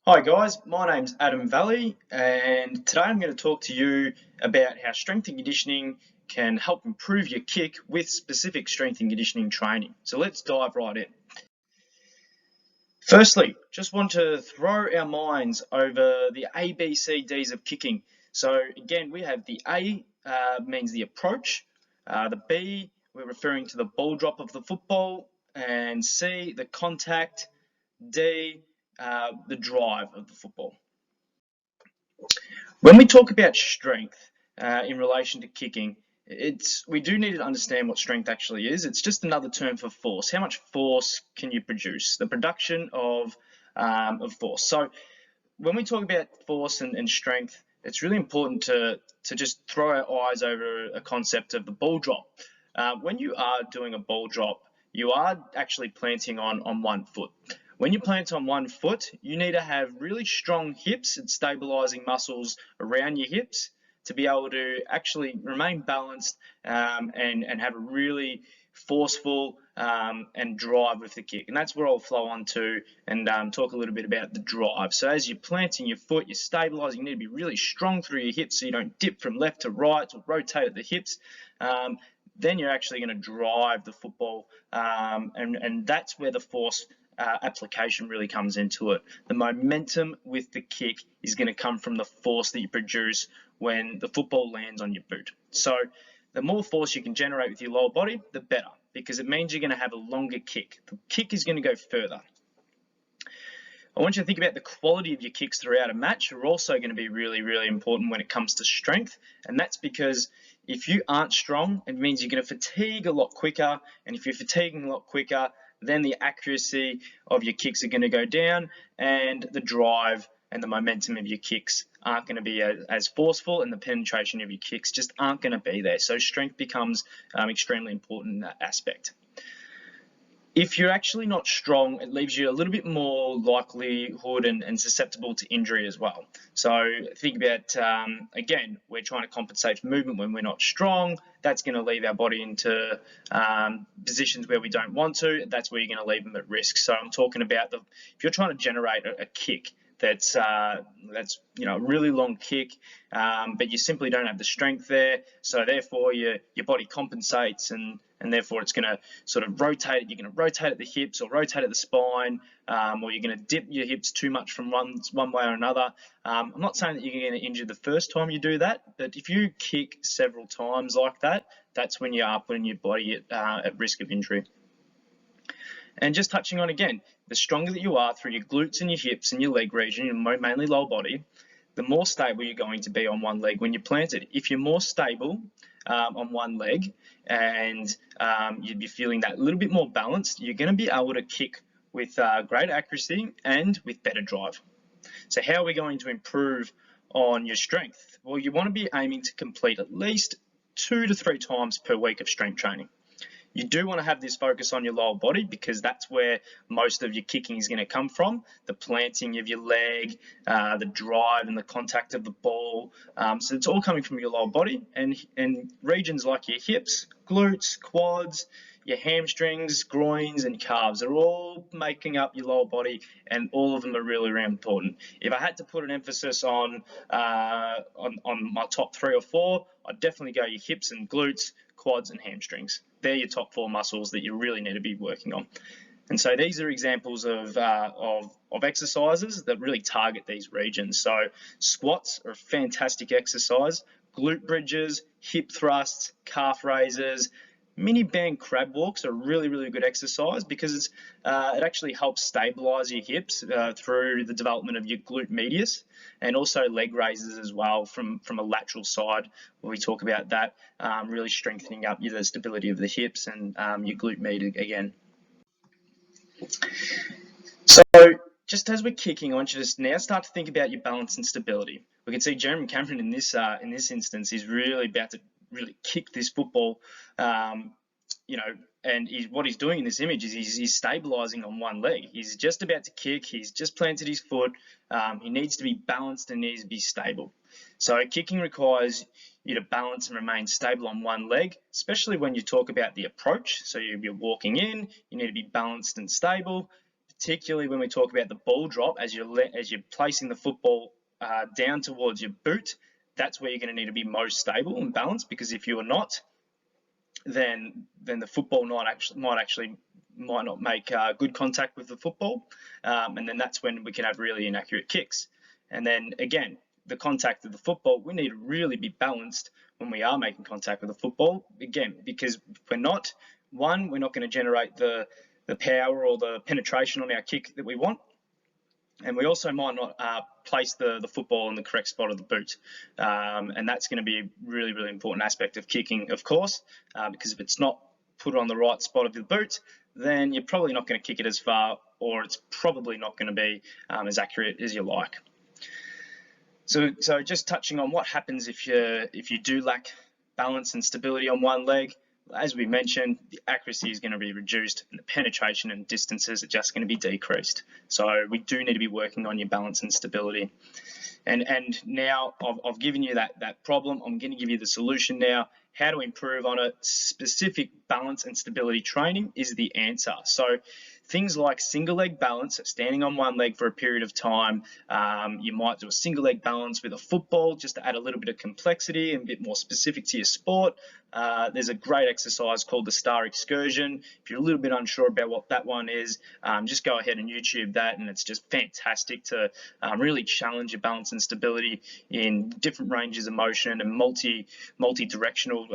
Hi guys, my name's Veli, and today I'm going to talk to you about how strength and conditioning can help improve your kick with specific strength and conditioning training. So let's dive right in. Firstly, just want to throw our minds over the A, B, C, Ds of kicking. So again, we have the A means the approach, the B, we're referring to the ball drop of the football, and C, the contact, D, the drive of the football. When we talk about strength in relation to kicking, we do need to understand what strength actually is. It's just another term for force. How much force can you produce? The production of force. So when we talk about force and strength, it's really important to just throw our eyes over a concept of the ball drop. When you are doing a ball drop, you are actually planting on one foot. When you plant on one foot, you need to have really strong hips and stabilizing muscles around your hips to be able to actually remain balanced and have a really forceful and drive with the kick. And that's where I'll flow on to and talk a little bit about the drive. So as you're planting your foot, you're stabilizing, you need to be really strong through your hips so you don't dip from left to right or rotate at the hips. Then you're actually going to drive the football, and that's where the force application really comes into it. The momentum with the kick is going to come from the force that you produce when the football lands on your boot. So the more force you can generate with your lower body, the better, because it means you're going to have a longer kick. The kick is going to go further. I want you to think about the quality of your kicks throughout a match are also going to be really, really important when it comes to strength. And that's because if you aren't strong, it means you're going to fatigue a lot quicker. And if you're fatiguing a lot quicker, then the accuracy of your kicks are going to go down, and the drive and the momentum of your kicks aren't going to be as forceful, and the penetration of your kicks just aren't going to be there. So strength becomes extremely important in that aspect. If you're actually not strong, it leaves you a little bit more likelihood and susceptible to injury as well. So think about, again, we're trying to compensate for movement when we're not strong. That's going to leave our body into positions where we don't want to. That's where you're going to leave them at risk. So I'm talking about if you're trying to generate a kick that's a really long kick, but you simply don't have the strength there. So therefore your body compensates, and therefore it's going to sort of rotate. You're going to rotate at the hips or rotate at the spine, or you're going to dip your hips too much from one way or another. I'm not saying that you're going to injure the first time you do that, but if you kick several times like that, that's when you are putting your body at risk of injury. And just touching on again, the stronger that you are through your glutes and your hips and your leg region, mainly lower body, the more stable you're going to be on one leg when you're planted. If you're more stable on one leg and you'd be feeling that little bit more balanced, you're going to be able to kick with great accuracy and with better drive. So how are we going to improve on your strength? Well, you want to be aiming to complete at least 2 to 3 times per week of strength training. You do want to have this focus on your lower body because that's where most of your kicking is going to come from. The planting of your leg, the drive and the contact of the ball. So it's all coming from your lower body, and regions like your hips, glutes, quads, your hamstrings, groins and calves are all making up your lower body, and all of them are really, really important. If I had to put an emphasis on my top 3 or 4, I'd definitely go your hips and glutes, quads and hamstrings. They're your top 4 muscles that you really need to be working on. And so these are examples of exercises that really target these regions. So squats are a fantastic exercise. Glute bridges, hip thrusts, calf raises, mini band crab walks are a really, really good exercise because it actually helps stabilize your hips through the development of your glute medius, and also leg raises as well from a lateral side, where we talk about that, really strengthening up the stability of the hips and your glute med again. So just as we're kicking, I want you to now start to think about your balance and stability. We can see Jeremy Cameron in this instance is really about to really kick this football, and what he's doing in this image is he's stabilizing on one leg. He's just about to kick. He's just planted his foot. He needs to be balanced and needs to be stable. So kicking requires you to balance and remain stable on one leg, especially when you talk about the approach. So you're walking in, you need to be balanced and stable. particularly when we talk about the ball drop, as you're placing the football down towards your boot, that's where you're going to need to be most stable and balanced, because if you are not, then the football might not make good contact with the football, and then that's when we can have really inaccurate kicks. And then again, the contact of the football, we need to really be balanced when we are making contact with the football, again, because we're not going to generate the power or the penetration on our kick that we want, and we also might not place the football in the correct spot of the boot. And that's going to be a really, really important aspect of kicking, of course, because if it's not put on the right spot of the boot, then you're probably not going to kick it as far, or it's probably not going to be as accurate as you like. So just touching on what happens if you do lack balance and stability on one leg. As we mentioned, the accuracy is going to be reduced, and the penetration and distances are just going to be decreased. So we do need to be working on your balance and stability. And now I've given you that problem. I'm going to give you the solution now. How to improve on it. Specific balance and stability training is the answer. So things like single leg balance, standing on one leg for a period of time. You might do a single leg balance with a football just to add a little bit of complexity and a bit more specific to your sport. There's a great exercise called the Star Excursion. If you're a little bit unsure about what that one is, just go ahead and YouTube that, and it's just fantastic to really challenge your balance and stability in different ranges of motion and multi-directional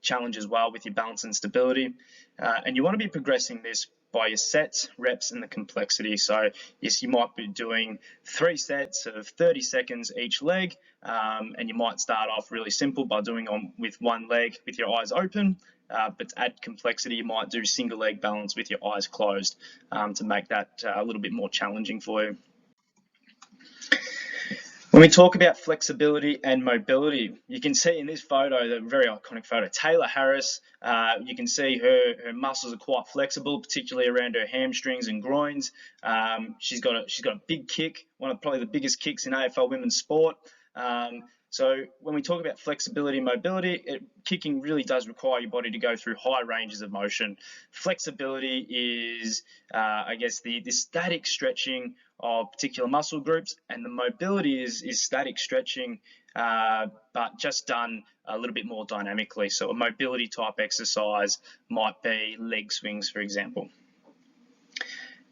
challenge as well with your balance and stability. And you want to be progressing this by your sets, reps, and the complexity. So yes, you might be doing 3 sets of 30 seconds each leg, and you might start off really simple by doing with one leg with your eyes open, but to add complexity, you might do single leg balance with your eyes closed to make that a little bit more challenging for you. When we talk about flexibility and mobility, you can see in this photo, the very iconic photo, Taylor Harris, you can see her muscles are quite flexible, particularly around her hamstrings and groins. She's got a big kick, one of probably the biggest kicks in AFL women's sport. So when we talk about flexibility and mobility, kicking really does require your body to go through high ranges of motion. Flexibility is, I guess, the static stretching of particular muscle groups, and the mobility is static stretching, but just done a little bit more dynamically. So a mobility type exercise might be leg swings, for example.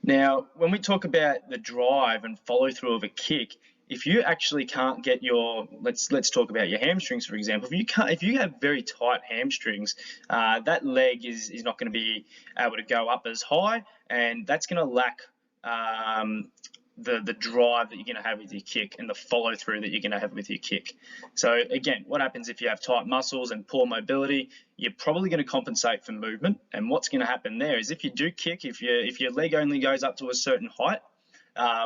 Now, when we talk about the drive and follow through of a kick, if you actually can't get your, let's talk about your hamstrings, for example. If you have very tight hamstrings, that leg is not going to be able to go up as high, and that's going to lack the drive that you're going to have with your kick and the follow through that you're going to have with your kick. So again, what happens if you have tight muscles and poor mobility? You're probably going to compensate for movement, and what's going to happen there is if you do kick, if your leg only goes up to a certain height,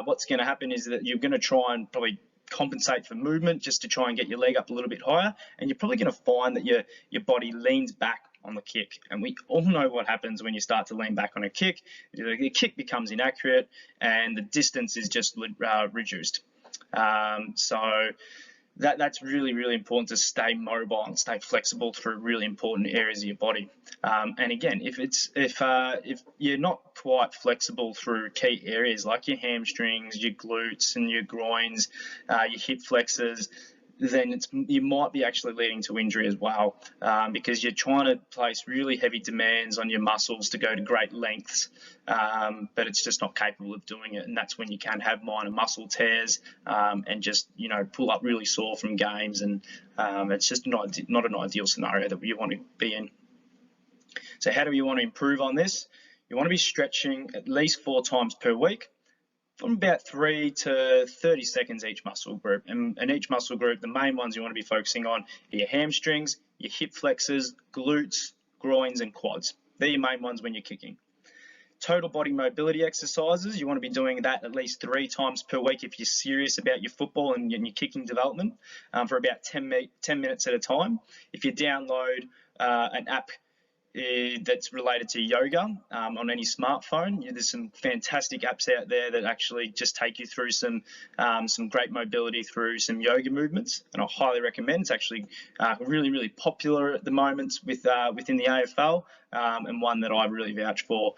what's going to happen is that you're going to try and probably compensate for movement just to try and get your leg up a little bit higher, and you're probably going to find that your body leans back on the kick. And we all know what happens when you start to lean back on a kick. The kick becomes inaccurate and the distance is just reduced. So that's really, really important to stay mobile and stay flexible through really important areas of your body. And again, if you're not quite flexible through key areas like your hamstrings, your glutes and your groins, your hip flexors, then you might be actually leading to injury as well, because you're trying to place really heavy demands on your muscles to go to great lengths, but it's just not capable of doing it, and that's when you can have minor muscle tears and just pull up really sore from games, and it's just not an ideal scenario that you want to be in. So how do you want to improve on this? You want to be stretching at least 4 times per week, from about 3 to 30 seconds each muscle group. And each muscle group, the main ones you want to be focusing on are your hamstrings, your hip flexors, glutes, groins, and quads. They're your main ones when you're kicking. Total body mobility exercises, you want to be doing that at least 3 times per week if you're serious about your football and your kicking development, for about 10 minutes at a time. If you download an app that's related to yoga on any smartphone. There's some fantastic apps out there that actually just take you through some great mobility through some yoga movements, and I highly recommend. It's actually really popular at the moment within the AFL, and one that I really vouch for.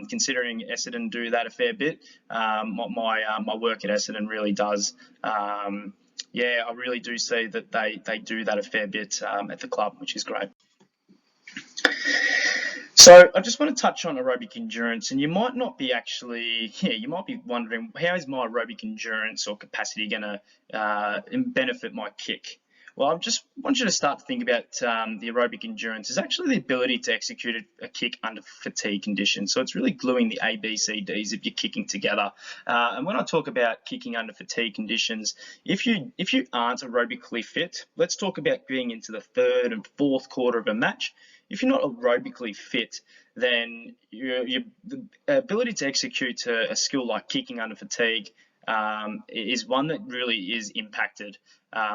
Considering Essendon do that a fair bit, my work at Essendon really does. Yeah, I really do see that they do that a fair bit at the club, which is great. So I just want to touch on aerobic endurance, and you might not be you might be wondering, how is my aerobic endurance or capacity going to benefit my kick? Well, I just want you to start to think about the aerobic endurance is actually the ability to execute a kick under fatigue conditions. So it's really gluing the A, B, C, Ds if you're kicking together. And when I talk about kicking under fatigue conditions, if you aren't aerobically fit, let's talk about being into the third and fourth quarter of a match. If you're not aerobically fit, then the ability to execute a skill like kicking under fatigue is one that really is impacted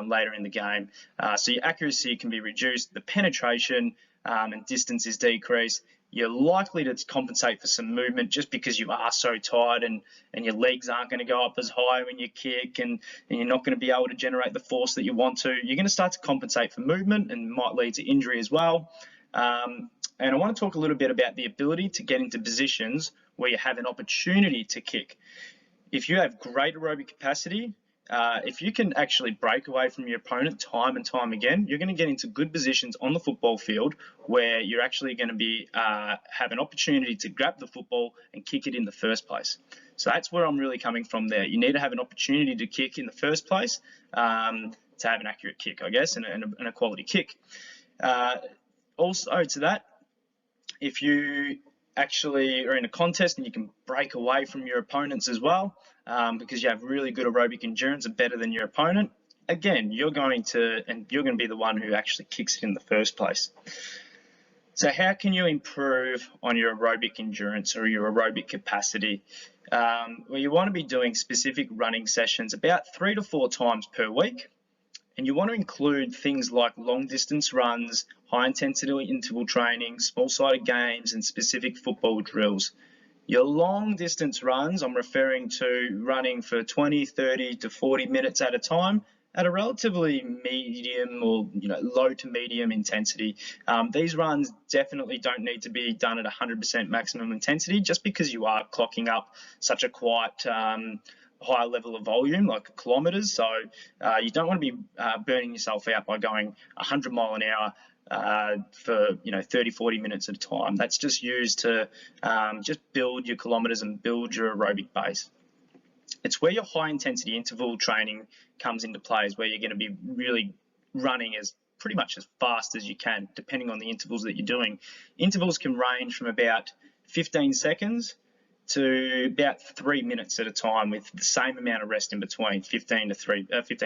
later in the game. So your accuracy can be reduced, the penetration and distance is decreased. You're likely to compensate for some movement just because you are so tired, and your legs aren't going to go up as high when you kick, and you're not going to be able to generate the force that you want to. You're going to start to compensate for movement and might lead to injury as well. And I want to talk a little bit about the ability to get into positions where you have an opportunity to kick. If you have great aerobic capacity, if you can actually break away from your opponent time and time again, you're going to get into good positions on the football field where you're actually going to be have an opportunity to grab the football and kick it in the first place. So that's where I'm really coming from there. You need to have an opportunity to kick in the first place to have an accurate kick, I guess, and a quality kick. Also to that, if you actually are in a contest and you can break away from your opponents as well, because you have really good aerobic endurance and better than your opponent, again, you're going to be the one who actually kicks it in the first place. So how can you improve on your aerobic endurance or your aerobic capacity? Well, you want to be doing specific running sessions about 3 to 4 times per week. And you want to include things like long distance runs, high intensity interval training, small sided games, and specific football drills. Your long distance runs, I'm referring to running for 20, 30 to 40 minutes at a time at a relatively medium or low to medium intensity. These runs definitely don't need to be done at 100% maximum intensity, just because you are clocking up such a quite high level of volume, like kilometers. So you don't want to be burning yourself out by going 100 mile an hour for 30-40 minutes at a time. That's just used to just build your kilometers and build your aerobic base. It's where your high intensity interval training comes into play, is where you're going to be really running as pretty much as fast as you can, depending on the intervals that you're doing. Intervals can range from about 15 seconds to about 3 minutes at a time, with the same amount of rest in between, 15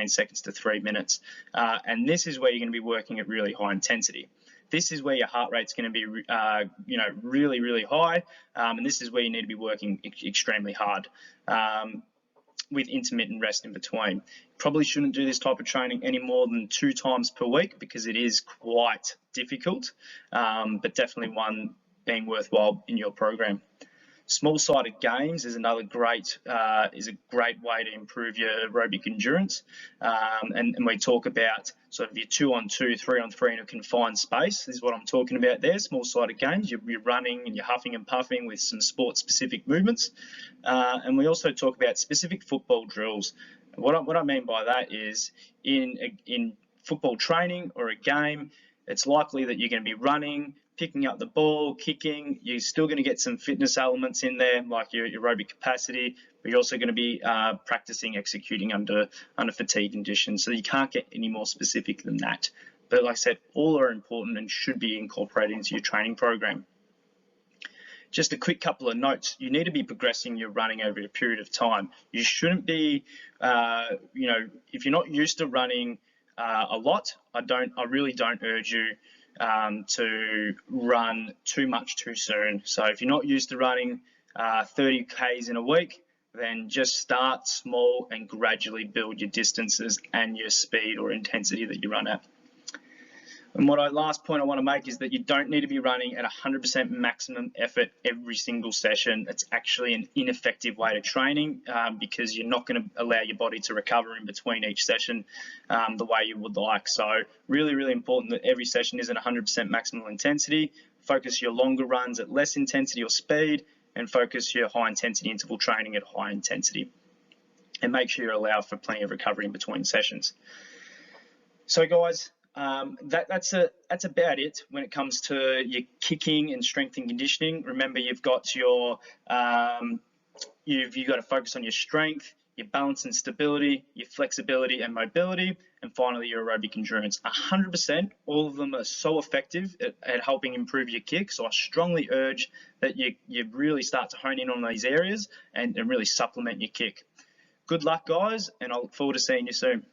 seconds to 3 minutes. And this is where you're going to be working at really high intensity. This is where your heart rate's going to be, really high, and this is where you need to be working extremely hard, with intermittent rest in between. Probably shouldn't do this type of training any more than 2 times per week, because it is quite difficult, but definitely one being worthwhile in your program. Small-sided games is another great way to improve your aerobic endurance, and we talk about sort of your 2-on-2, 3-on-3 in a confined space. This is what I'm talking about there. Small-sided games, you're running and you're huffing and puffing with some sport-specific movements, and we also talk about specific football drills. What I mean by that is in football training or a game, it's likely that you're going to be running, picking up the ball, kicking. You're still going to get some fitness elements in there, like your aerobic capacity, but you're also going to be practicing executing under fatigue conditions. So you can't get any more specific than that. But like I said, all are important and should be incorporated into your training program. Just a quick couple of notes. You need to be progressing your running over a period of time. You shouldn't be, if you're not used to running a lot, I really don't urge you to run too much too soon. So if you're not used to running 30 Ks in a week, then just start small and gradually build your distances and your speed or intensity that you run at. And last point I want to make is that you don't need to be running at 100% maximum effort every single session. It's actually an ineffective way to training because you're not going to allow your body to recover in between each session the way you would like. So really, really important that every session isn't 100% maximal intensity. Focus your longer runs at less intensity or speed, and focus your high intensity interval training at high intensity. And make sure you allow for plenty of recovery in between sessions. So guys, that's about it when it comes to your kicking and strength and conditioning. Remember, you've got your you've got to focus on your strength, your balance and stability, your flexibility and mobility, and finally your aerobic endurance. 100%, all of them are so effective at helping improve your kick. So I strongly urge that you really start to hone in on these areas and really supplement your kick. Good luck, guys, and I look forward to seeing you soon.